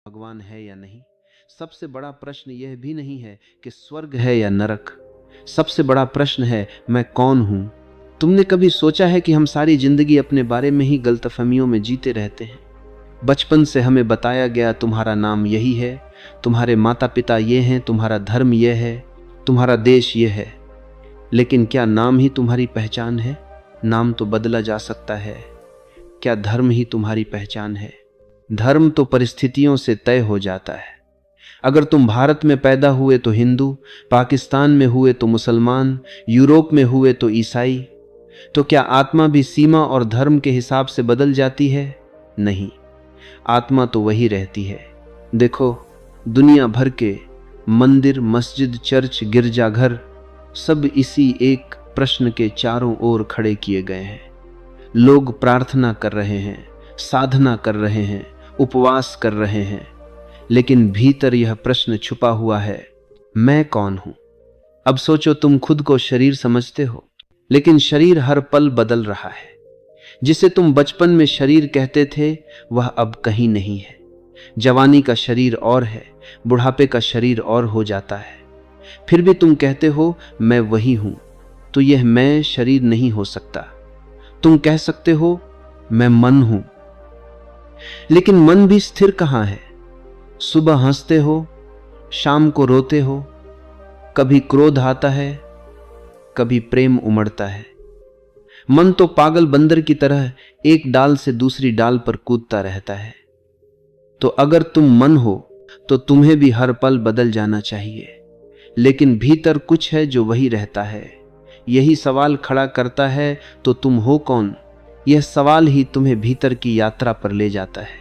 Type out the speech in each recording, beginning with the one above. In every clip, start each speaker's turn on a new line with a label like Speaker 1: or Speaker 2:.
Speaker 1: भगवान है या नहीं। सबसे बड़ा प्रश्न यह भी नहीं है कि स्वर्ग है या नरक। सबसे बड़ा प्रश्न है मैं कौन हूं। तुमने कभी सोचा है कि हम सारी जिंदगी अपने बारे में ही गलतफहमियों में जीते रहते हैं। बचपन से हमें बताया गया तुम्हारा नाम यही है, तुम्हारे माता पिता ये हैं, तुम्हारा धर्म यह है, तुम्हारा देश यह है। लेकिन क्या नाम ही तुम्हारी पहचान है? नाम तो बदला जा सकता है। क्या धर्म ही तुम्हारी पहचान है? धर्म तो परिस्थितियों से तय हो जाता है। अगर तुम भारत में पैदा हुए तो हिंदू, पाकिस्तान में हुए तो मुसलमान, यूरोप में हुए तो ईसाई। तो क्या आत्मा भी सीमा और धर्म के हिसाब से बदल जाती है? नहीं, आत्मा तो वही रहती है। देखो, दुनिया भर के मंदिर, मस्जिद, चर्च, गिरजाघर सब इसी एक प्रश्न के चारों ओर खड़े किए गए हैं। लोग प्रार्थना कर रहे हैं, साधना कर रहे हैं, उपवास कर रहे हैं, लेकिन भीतर यह प्रश्न छुपा हुआ है, मैं कौन हूं? अब सोचो, तुम खुद को शरीर समझते हो, लेकिन शरीर हर पल बदल रहा है। जिसे तुम बचपन में शरीर कहते थे वह अब कहीं नहीं है। जवानी का शरीर और है, बुढ़ापे का शरीर और हो जाता है। फिर भी तुम कहते हो मैं वही हूं। तो यह मैं शरीर नहीं हो सकता। तुम कह सकते हो मैं मन हूं, लेकिन मन भी स्थिर कहां है? सुबह हंसते हो, शाम को रोते हो, कभी क्रोध आता है, कभी प्रेम उमड़ता है। मन तो पागल बंदर की तरह एक डाल से दूसरी डाल पर कूदता रहता है। तो अगर तुम मन हो तो तुम्हें भी हर पल बदल जाना चाहिए, लेकिन भीतर कुछ है जो वही रहता है। यही सवाल खड़ा करता है तो तुम हो कौन? यह सवाल ही तुम्हें भीतर की यात्रा पर ले जाता है,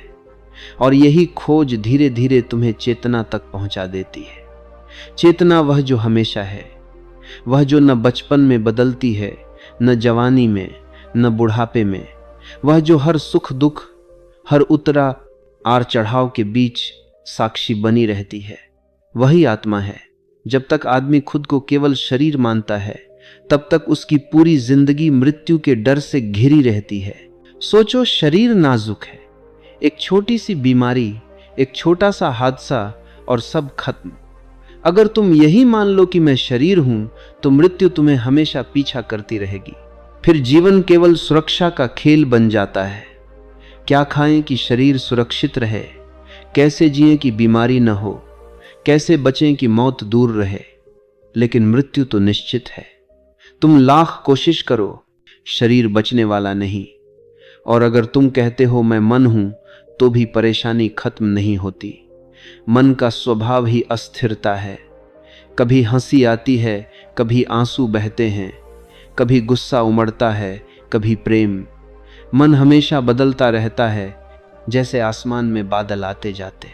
Speaker 1: और यही खोज धीरे धीरे तुम्हें चेतना तक पहुंचा देती है। चेतना वह जो हमेशा है, वह जो न बचपन में बदलती है, न जवानी में, न बुढ़ापे में। वह जो हर सुख दुख, हर उतरा आर चढ़ाव के बीच साक्षी बनी रहती है। वही आत्मा है। जब तक आदमी खुद को केवल शरीर मानता है, तब तक उसकी पूरी जिंदगी मृत्यु के डर से घिरी रहती है। सोचो, शरीर नाजुक है। एक छोटी सी बीमारी, एक छोटा सा हादसा और सब खत्म। अगर तुम यही मान लो कि मैं शरीर हूं, तो मृत्यु तुम्हें हमेशा पीछा करती रहेगी। फिर जीवन केवल सुरक्षा का खेल बन जाता है। क्या खाएं कि शरीर सुरक्षित रहे? कैसे जिएं कि बीमारी न हो? कैसे बचें कि मौत दूर रहे? लेकिन मृत्यु तो निश्चित है। तुम लाख कोशिश करो, शरीर बचने वाला नहीं। और अगर तुम कहते हो मैं मन हूं, तो भी परेशानी खत्म नहीं होती। मन का स्वभाव ही अस्थिरता है। कभी हंसी आती है, कभी आंसू बहते हैं, कभी गुस्सा उमड़ता है, कभी प्रेम। मन हमेशा बदलता रहता है, जैसे आसमान में बादल आते जाते।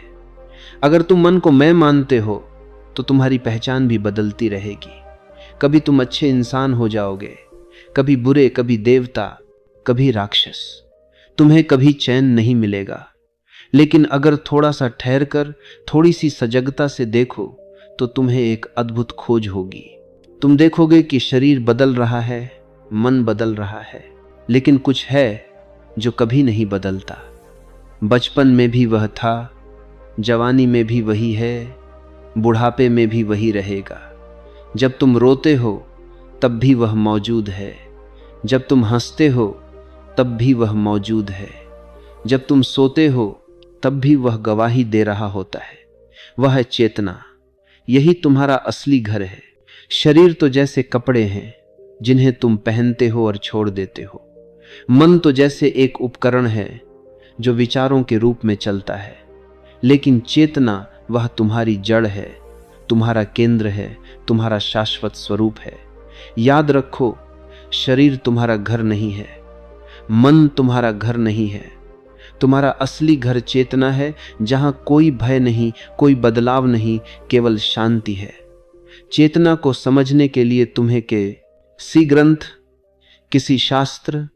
Speaker 1: अगर तुम मन को मैं मानते हो, तो तुम्हारी पहचान भी बदलती रहेगी। कभी तुम अच्छे इंसान हो जाओगे, कभी बुरे, कभी देवता, कभी राक्षस। तुम्हें कभी चैन नहीं मिलेगा। लेकिन अगर थोड़ा सा ठहर कर, थोड़ी सी सजगता से देखो, तो तुम्हें एक अद्भुत खोज होगी। तुम देखोगे कि शरीर बदल रहा है, मन बदल रहा है, लेकिन कुछ है जो कभी नहीं बदलता। बचपन में भी वह था, जवानी में भी वही है, बुढ़ापे में भी वही रहेगा। जब तुम रोते हो तब भी वह मौजूद है, जब तुम हंसते हो तब भी वह मौजूद है, जब तुम सोते हो तब भी वह गवाही दे रहा होता है। वह है चेतना। यही तुम्हारा असली घर है। शरीर तो जैसे कपड़े हैं जिन्हें तुम पहनते हो और छोड़ देते हो। मन तो जैसे एक उपकरण है जो विचारों के रूप में चलता है। लेकिन चेतना वह तुम्हारी जड़ है, तुम्हारा केंद्र है, तुम्हारा शाश्वत स्वरूप है। याद रखो, शरीर तुम्हारा घर नहीं है, मन तुम्हारा घर नहीं है। तुम्हारा असली घर चेतना है, जहां कोई भय नहीं, कोई बदलाव नहीं, केवल शांति है। चेतना को समझने के लिए तुम्हें किसी ग्रंथ, किसी शास्त्र,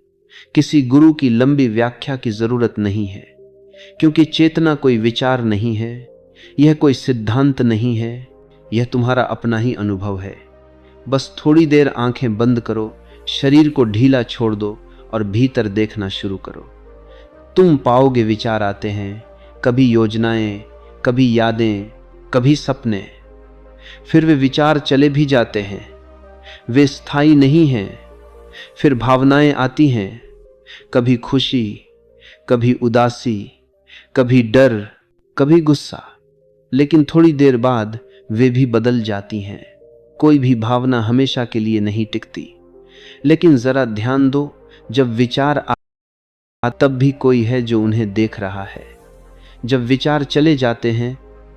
Speaker 1: किसी गुरु की लंबी व्याख्या की जरूरत नहीं है, क्योंकि चेतना कोई विचार नहीं है, यह कोई सिद्धांत नहीं है, यह तुम्हारा अपना ही अनुभव है। बस थोड़ी देर आंखें बंद करो, शरीर को ढीला छोड़ दो और भीतर देखना शुरू करो। तुम पाओगे विचार आते हैं, कभी योजनाएं, कभी यादें, कभी सपने। फिर वे विचार चले भी जाते हैं, वे स्थायी नहीं हैं। फिर भावनाएं आती हैं, कभी खुशी, कभी उदासी, कभी डर, कभी गुस्सा। लेकिन थोड़ी देर बाद वे भी बदल जाती हैं। कोई भी भावना हमेशा के लिए नहीं टिकती। लेकिन जरा ध्यान दो, जब विचार तब भी कोई है जो उन्हें देख रहा है। जब विचार चले जाते हैं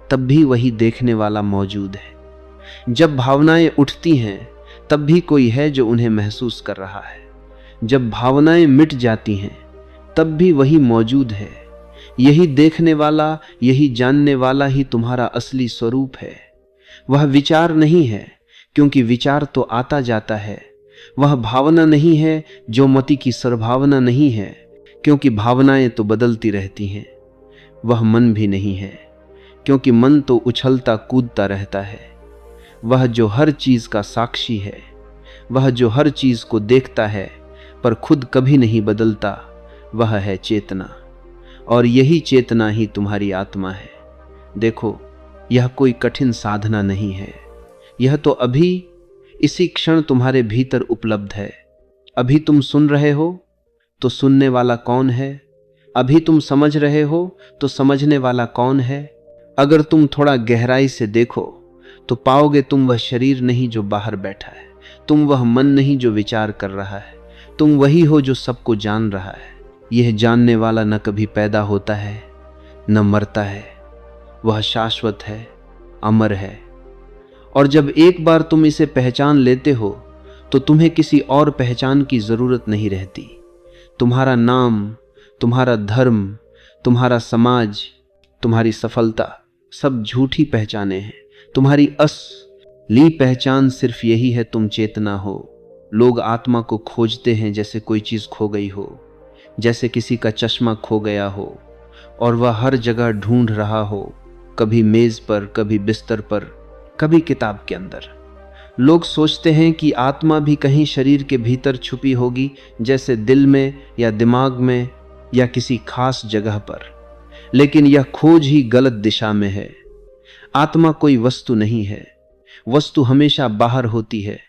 Speaker 1: तब भी वही देखने वाला मौजूद है। जब भावनाएं उठती हैं तब भी कोई है जो उन्हें महसूस कर रहा है। जब भावनाएं मिट जाती हैं तब भी वही मौजूद है। यही देखने वाला, यही जानने वाला ही तुम्हारा असली स्वरूप है। वह विचार नहीं है, क्योंकि विचार तो आता जाता है। वह भावना नहीं है जो मति की सर्वभावना नहीं है, क्योंकि भावनाएं तो बदलती रहती हैं। वह मन भी नहीं है, क्योंकि मन तो उछलता कूदता रहता है। वह जो हर चीज का साक्षी है, वह जो हर चीज को देखता है पर खुद कभी नहीं बदलता, वह है चेतना। और यही चेतना ही तुम्हारी आत्मा है। देखो, यह कोई कठिन साधना नहीं है। यह तो अभी इसी क्षण तुम्हारे भीतर उपलब्ध है। अभी तुम सुन रहे हो तो सुनने वाला कौन है? अभी तुम समझ रहे हो तो समझने वाला कौन है? अगर तुम थोड़ा गहराई से देखो तो पाओगे तुम वह शरीर नहीं जो बाहर बैठा है, तुम वह मन नहीं जो विचार कर रहा है, तुम वही हो जो सबको जान रहा है। यह जानने वाला न कभी पैदा होता है न मरता है, वह शाश्वत है, अमर है। और जब एक बार तुम इसे पहचान लेते हो तो तुम्हें किसी और पहचान की जरूरत नहीं रहती। तुम्हारा नाम, तुम्हारा धर्म, तुम्हारा समाज, तुम्हारी सफलता सब झूठी पहचाने हैं। तुम्हारी असली पहचान सिर्फ यही है, तुम चेतना हो। लोग आत्मा को खोजते हैं जैसे कोई चीज खो गई हो, जैसे किसी का चश्मा खो गया हो और वह हर जगह ढूंढ रहा हो, कभी मेज पर, कभी बिस्तर पर, कभी किताब के अंदर। लोग सोचते हैं कि आत्मा भी कहीं शरीर के भीतर छुपी होगी, जैसे दिल में या दिमाग में या किसी खास जगह पर। लेकिन यह खोज ही गलत दिशा में है। आत्मा कोई वस्तु नहीं है, वस्तु हमेशा बाहर होती है।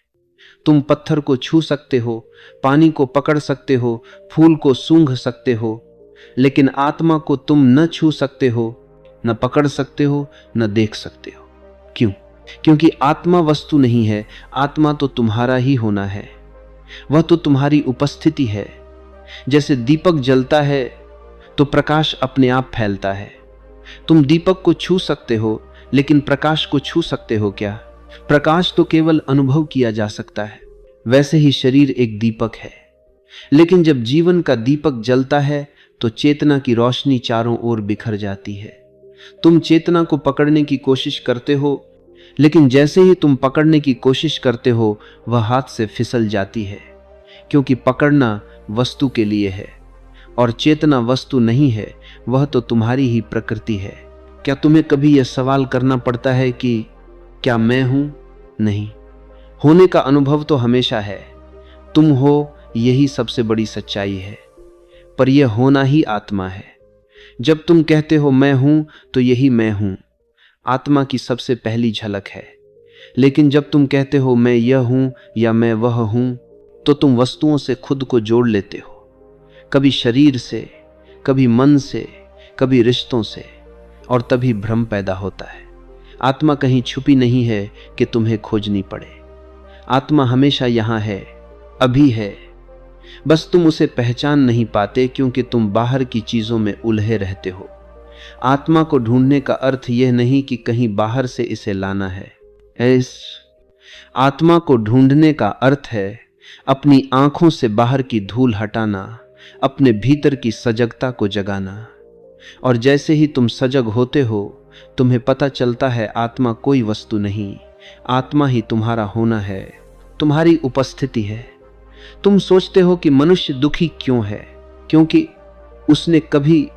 Speaker 1: तुम पत्थर को छू सकते हो, पानी को पकड़ सकते हो, फूल को सूंघ सकते हो, लेकिन आत्मा को तुम न छू सकते हो, न पकड़ सकते हो, न देख सकते हो। क्यों? क्योंकि आत्मा वस्तु नहीं है। आत्मा तो तुम्हारा ही होना है, वह तो तुम्हारी उपस्थिति है। जैसे दीपक जलता है तो प्रकाश अपने आप फैलता है। तुम दीपक को छू सकते हो, लेकिन प्रकाश को छू सकते हो क्या? प्रकाश तो केवल अनुभव किया जा सकता है। वैसे ही शरीर एक दीपक है, लेकिन जब जीवन का दीपक जलता है तो चेतना की रोशनी चारों ओर बिखर जाती है। तुम चेतना को पकड़ने की कोशिश करते हो, लेकिन जैसे ही तुम पकड़ने की कोशिश करते हो वह हाथ से फिसल जाती है, क्योंकि पकड़ना वस्तु के लिए है और चेतना वस्तु नहीं है, वह तो तुम्हारी ही प्रकृति है। क्या तुम्हें कभी यह सवाल करना पड़ता है कि क्या मैं हूं? नहीं। होने का अनुभव तो हमेशा है। तुम हो, यही सबसे बड़ी सच्चाई है। पर यह होना ही आत्मा है। जब तुम कहते हो मैं हूं, तो यही मैं हूं आत्मा की सबसे पहली झलक है। लेकिन जब तुम कहते हो मैं यह हूं या मैं वह हूं, तो तुम वस्तुओं से खुद को जोड़ लेते हो, कभी शरीर से, कभी मन से, कभी रिश्तों से, और तभी भ्रम पैदा होता है। आत्मा कहीं छुपी नहीं है कि तुम्हें खोजनी पड़े। आत्मा हमेशा यहां है, अभी है। बस तुम उसे पहचान नहीं पाते, क्योंकि तुम बाहर की चीजों में उलझे रहते हो। आत्मा को ढूंढने का अर्थ यह नहीं कि कहीं बाहर से इसे लाना है। इस आत्मा को ढूंढने का अर्थ है अपनी आंखों से बाहर की धूल हटाना, अपने भीतर की सजगता को जगाना। और जैसे ही तुम सजग होते हो, तुम्हें पता चलता है आत्मा कोई वस्तु नहीं, आत्मा ही तुम्हारा होना है, तुम्हारी उपस्थिति है। तुम सोचते हो कि मनुष्य दुखी क्यों है? क्योंकि उसने कभी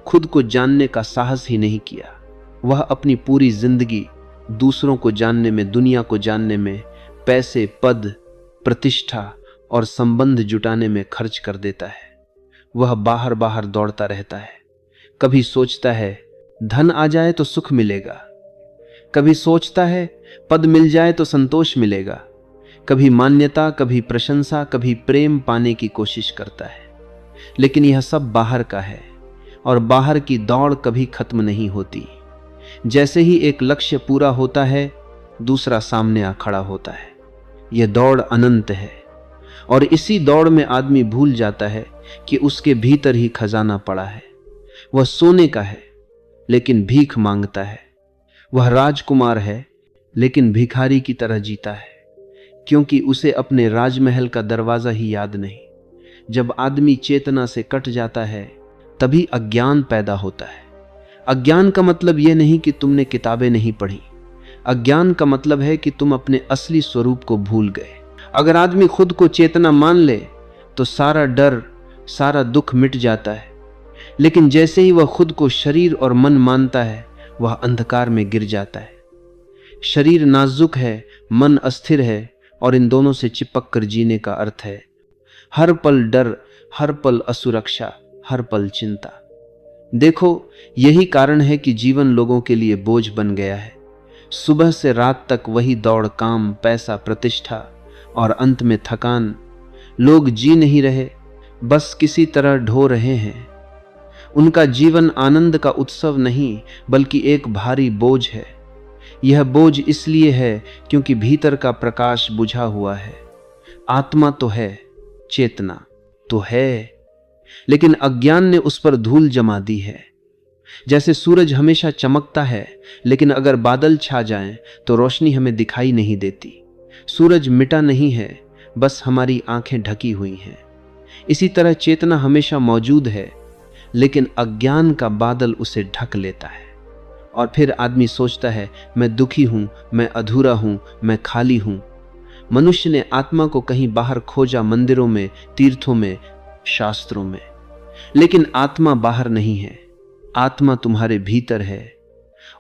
Speaker 1: खुद को जानने का साहस ही नहीं किया। वह अपनी पूरी जिंदगी दूसरों को जानने में, दुनिया को जानने में, पैसे, पद, प्रतिष्ठा और संबंध जुटाने में खर्च कर देता है। वह बाहर बाहर दौड़ता रहता है। कभी सोचता है धन आ जाए तो सुख मिलेगा, कभी सोचता है पद मिल जाए तो संतोष मिलेगा, कभी मान्यता, कभी प्रशंसा, कभी प्रेम पाने की कोशिश करता है। लेकिन यह सब बाहर का है और बाहर की दौड़ कभी खत्म नहीं होती। जैसे ही एक लक्ष्य पूरा होता है, दूसरा सामने आ खड़ा होता है। यह दौड़ अनंत है और इसी दौड़ में आदमी भूल जाता है कि उसके भीतर ही खजाना पड़ा है। वह सोने का है लेकिन भीख मांगता है। वह राजकुमार है लेकिन भिखारी की तरह जीता है, क्योंकि उसे अपने राजमहल का दरवाजा ही याद नहीं। जब आदमी चेतना से कट जाता है तभी अज्ञान पैदा होता है। अज्ञान का मतलब यह नहीं कि तुमने किताबें नहीं पढ़ी। अज्ञान का मतलब है कि तुम अपने असली स्वरूप को भूल गए। अगर आदमी खुद को चेतना मान ले तो सारा डर, सारा दुख मिट जाता है। लेकिन जैसे ही वह खुद को शरीर और मन मानता है, वह अंधकार में गिर जाता है। शरीर नाजुक है, मन अस्थिर है, और इन दोनों से चिपक कर जीने का अर्थ है हर पल डर, हर पल असुरक्षा, हर पल चिंता। देखो, यही कारण है कि जीवन लोगों के लिए बोझ बन गया है। सुबह से रात तक वही दौड़, काम, पैसा, प्रतिष्ठा और अंत में थकान। लोग जी नहीं रहे, बस किसी तरह ढो रहे हैं। उनका जीवन आनंद का उत्सव नहीं बल्कि एक भारी बोझ है। यह बोझ इसलिए है क्योंकि भीतर का प्रकाश बुझा हुआ है। आत्मा तो है, चेतना तो है, लेकिन अज्ञान ने उस पर धूल जमा दी है। जैसे सूरज हमेशा चमकता है, लेकिन अगर बादल छा जाएं तो रोशनी हमें दिखाई नहीं देती। सूरज मिटा नहीं है, बस हमारी आंखें ढकी हुई हैं। इसी तरह चेतना हमेशा मौजूद है, लेकिन अज्ञान का बादल उसे ढक लेता है। और फिर आदमी सोचता है, मैं दुखी हूं, मैं अधूरा हूं, मैं खाली हूं। मनुष्य ने आत्मा को कहीं बाहर खोजा, मंदिरों में, तीर्थों में, शास्त्रों में। लेकिन आत्मा बाहर नहीं है, आत्मा तुम्हारे भीतर है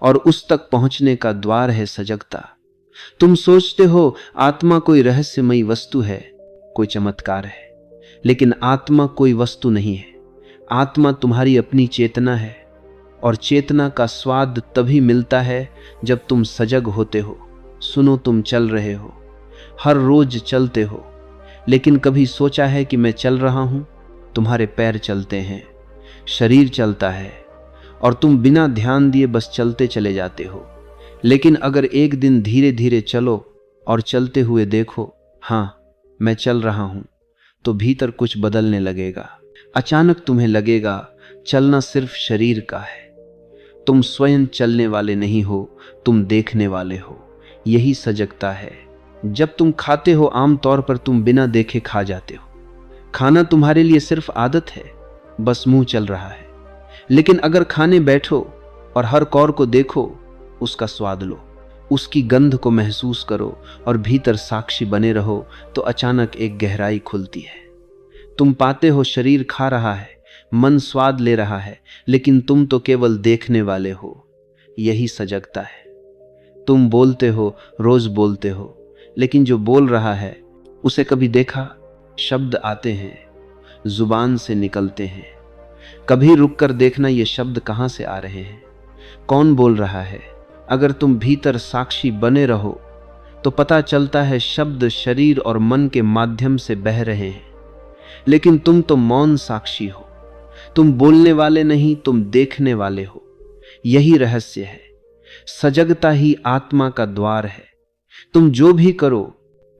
Speaker 1: और उस तक पहुंचने का द्वार है सजगता। तुम सोचते हो आत्मा कोई रहस्यमयी वस्तु है, कोई चमत्कार है, लेकिन आत्मा कोई वस्तु नहीं है। आत्मा तुम्हारी अपनी चेतना है, और चेतना का स्वाद तभी मिलता है जब तुम सजग होते हो। सुनो, तुम चल रहे हो, हर रोज चलते हो, लेकिन कभी सोचा है कि मैं चल रहा हूं? तुम्हारे पैर चलते हैं, शरीर चलता है, और तुम बिना ध्यान दिए बस चलते चले जाते हो। लेकिन अगर एक दिन धीरे धीरे चलो और चलते हुए देखो, हाँ मैं चल रहा हूं, तो भीतर कुछ बदलने लगेगा। अचानक तुम्हें लगेगा चलना सिर्फ शरीर का है। तुम स्वयं चलने वाले नहीं हो, तुम देखने वाले हो। यही सजगता है। जब तुम खाते हो, आमतौर पर तुम बिना देखे खा जाते हो। खाना तुम्हारे लिए सिर्फ आदत है, बस मुंह चल रहा है। लेकिन अगर खाने बैठो और हर कौर को देखो, उसका स्वाद लो, उसकी गंध को महसूस करो और भीतर साक्षी बने रहो, तो अचानक एक गहराई खुलती है। तुम पाते हो शरीर खा रहा है, मन स्वाद ले रहा है, लेकिन तुम तो केवल देखने वाले हो। यही सजगता है। तुम बोलते हो, रोज बोलते हो, लेकिन जो बोल रहा है उसे कभी देखा? शब्द आते हैं, जुबान से निकलते हैं। कभी रुक कर देखना ये शब्द कहाँ से आ रहे हैं, कौन बोल रहा है। अगर तुम भीतर साक्षी बने रहो तो पता चलता है शब्द शरीर और मन के माध्यम से बह रहे हैं, लेकिन तुम तो मौन साक्षी हो। तुम बोलने वाले नहीं, तुम देखने वाले हो। यही रहस्य है। सजगता ही आत्मा का द्वार है। तुम जो भी करो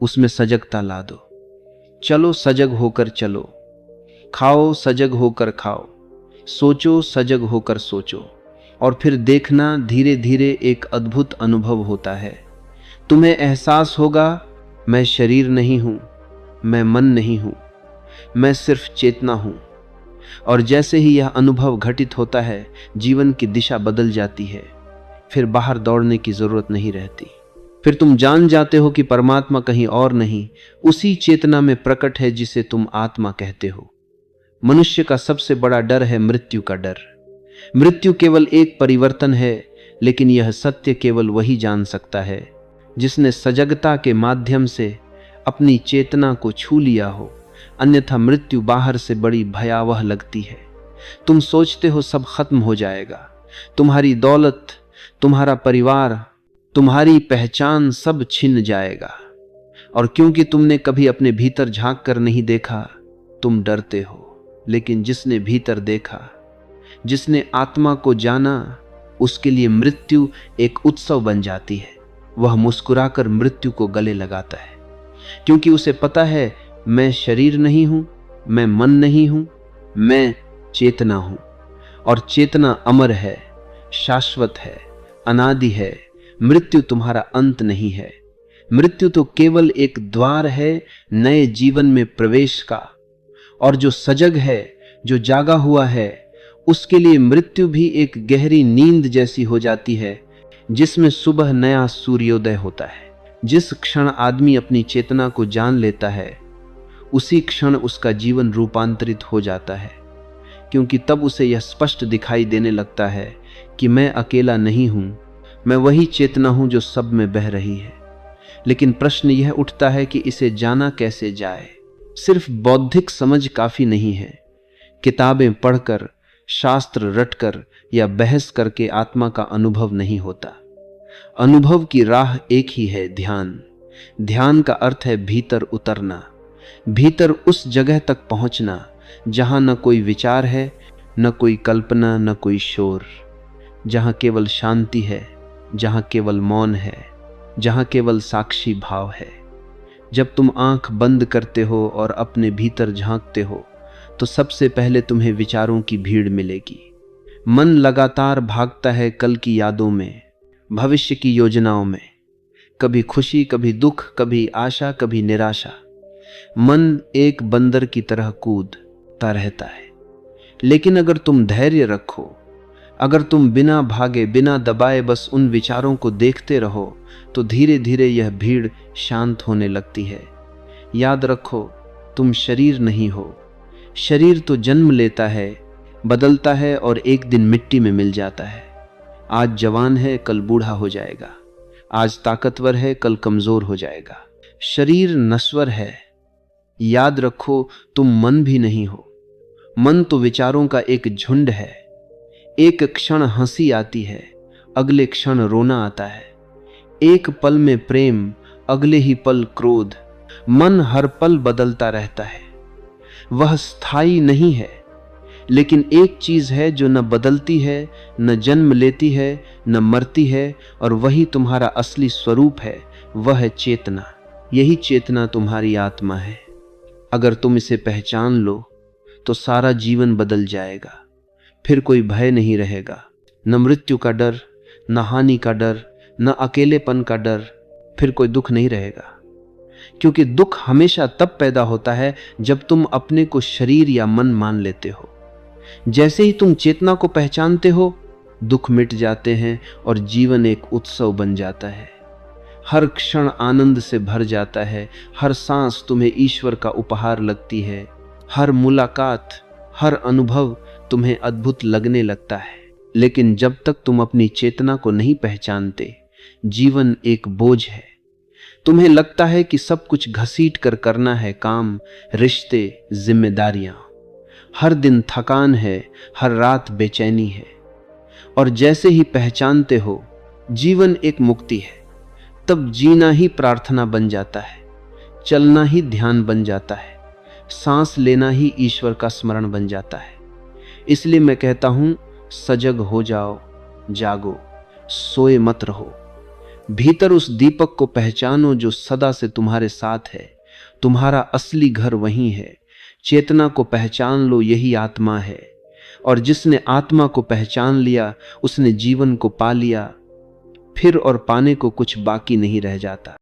Speaker 1: उसमें सजगता ला दो। चलो, सजग होकर चलो। खाओ, सजग होकर खाओ। सोचो, सजग होकर सोचो। और फिर देखना, धीरे धीरे एक अद्भुत अनुभव होता है। तुम्हें एहसास होगा, मैं शरीर नहीं हूं, मैं मन नहीं हूं, मैं सिर्फ चेतना हूं। और जैसे ही यह अनुभव घटित होता है, जीवन की दिशा बदल जाती है। फिर बाहर दौड़ने की जरूरत नहीं रहती। फिर तुम जान जाते हो कि परमात्मा कहीं और नहीं, उसी चेतना में प्रकट है जिसे तुम आत्मा कहते हो। मनुष्य का सबसे बड़ा डर है मृत्यु का डर। मृत्यु केवल एक परिवर्तन है, लेकिन यह सत्य केवल वही जान सकता है जिसने सजगता के माध्यम से अपनी चेतना को छू लिया हो। अन्यथा मृत्यु बाहर से बड़ी भयावह लगती है। तुम सोचते हो सब खत्म हो जाएगा, तुम्हारी दौलत, तुम्हारा परिवार, तुम्हारी पहचान सब छिन जाएगा। और क्योंकि तुमने कभी अपने भीतर झांक कर नहीं देखा, तुम डरते हो। लेकिन जिसने भीतर देखा, जिसने आत्मा को जाना, उसके लिए मृत्यु एक उत्सव बन जाती है। वह मुस्कुराकर मृत्यु को गले लगाता है, क्योंकि उसे पता है मैं शरीर नहीं हूं, मैं मन नहीं हूं, मैं चेतना हूं। और चेतना अमर है, शाश्वत है, अनादि है। मृत्यु तुम्हारा अंत नहीं है। मृत्यु तो केवल एक द्वार है नए जीवन में प्रवेश का। और जो सजग है, जो जागा हुआ है, उसके लिए मृत्यु भी एक गहरी नींद जैसी हो जाती है, जिसमें सुबह नया सूर्योदय होता है। जिस क्षण आदमी अपनी चेतना को जान लेता है, उसी क्षण उसका जीवन रूपांतरित हो जाता है, क्योंकि तब उसे यह स्पष्ट दिखाई देने लगता है कि मैं अकेला नहीं हूं, मैं वही चेतना हूं जो सब में बह रही है। लेकिन प्रश्न यह उठता है कि इसे जाना कैसे जाए। सिर्फ बौद्धिक समझ काफी नहीं है। किताबें पढ़कर, शास्त्र रटकर या बहस करके आत्मा का अनुभव नहीं होता। अनुभव की राह एक ही है, ध्यान। ध्यान का अर्थ है भीतर उतरना, भीतर उस जगह तक पहुंचना जहां न कोई विचार है, न कोई कल्पना, न कोई शोर, जहां केवल शांति है, जहां केवल मौन है, जहां केवल साक्षी भाव है। जब तुम आंख बंद करते हो और अपने भीतर झांकते हो, तो सबसे पहले तुम्हें विचारों की भीड़ मिलेगी। मन लगातार भागता है कल की यादों में, भविष्य की योजनाओं में, कभी खुशी, कभी दुख, कभी आशा, कभी निराशा। मन एक बंदर की तरह कूदता रहता है। लेकिन अगर तुम धैर्य रखो, अगर तुम बिना भागे, बिना दबाए बस उन विचारों को देखते रहो, तो धीरे धीरे यह भीड़ शांत होने लगती है। याद रखो, तुम शरीर नहीं हो। शरीर तो जन्म लेता है, बदलता है और एक दिन मिट्टी में मिल जाता है। आज जवान है, कल बूढ़ा हो जाएगा। आज ताकतवर है, कल कमजोर हो जाएगा। शरीर नश्वर है। याद रखो, तुम मन भी नहीं हो। मन तो विचारों का एक झुंड है। एक क्षण हंसी आती है, अगले क्षण रोना आता है। एक पल में प्रेम, अगले ही पल क्रोध। मन हर पल बदलता रहता है। वह स्थायी नहीं है। लेकिन एक चीज है जो न बदलती है, न जन्म लेती है, न मरती है, और वही तुम्हारा असली स्वरूप है। वह है चेतना। यही चेतना तुम्हारी आत्मा है। अगर तुम इसे पहचान लो, तो सारा जीवन बदल जाएगा। फिर कोई भय नहीं रहेगा, न मृत्यु का डर, न हानि का डर, न अकेलेपन का डर। फिर कोई दुख नहीं रहेगा, क्योंकि दुख हमेशा तब पैदा होता है जब तुम अपने को शरीर या मन मान लेते हो। जैसे ही तुम चेतना को पहचानते हो, दुख मिट जाते हैं और जीवन एक उत्सव बन जाता है। हर क्षण आनंद से भर जाता है। हर सांस तुम्हें ईश्वर का उपहार लगती है। हर मुलाकात, हर अनुभव तुम्हें अद्भुत लगने लगता है। लेकिन जब तक तुम अपनी चेतना को नहीं पहचानते, जीवन एक बोझ है। तुम्हें लगता है कि सब कुछ घसीट कर करना है, काम, रिश्ते, जिम्मेदारियां। हर दिन थकान है, हर रात बेचैनी है। और जैसे ही पहचानते हो जीवन एक मुक्ति है, तब जीना ही प्रार्थना बन जाता है, चलना ही ध्यान बन जाता है, सांस लेना ही ईश्वर का स्मरण बन जाता है। इसलिए मैं कहता हूं, सजग हो जाओ, जागो, सोए मत रहो। भीतर उस दीपक को पहचानो जो सदा से तुम्हारे साथ है। तुम्हारा असली घर वहीं है। चेतना को पहचान लो, यही आत्मा है। और जिसने आत्मा को पहचान लिया, उसने जीवन को पा लिया। फिर और पाने को कुछ बाकी नहीं रह जाता।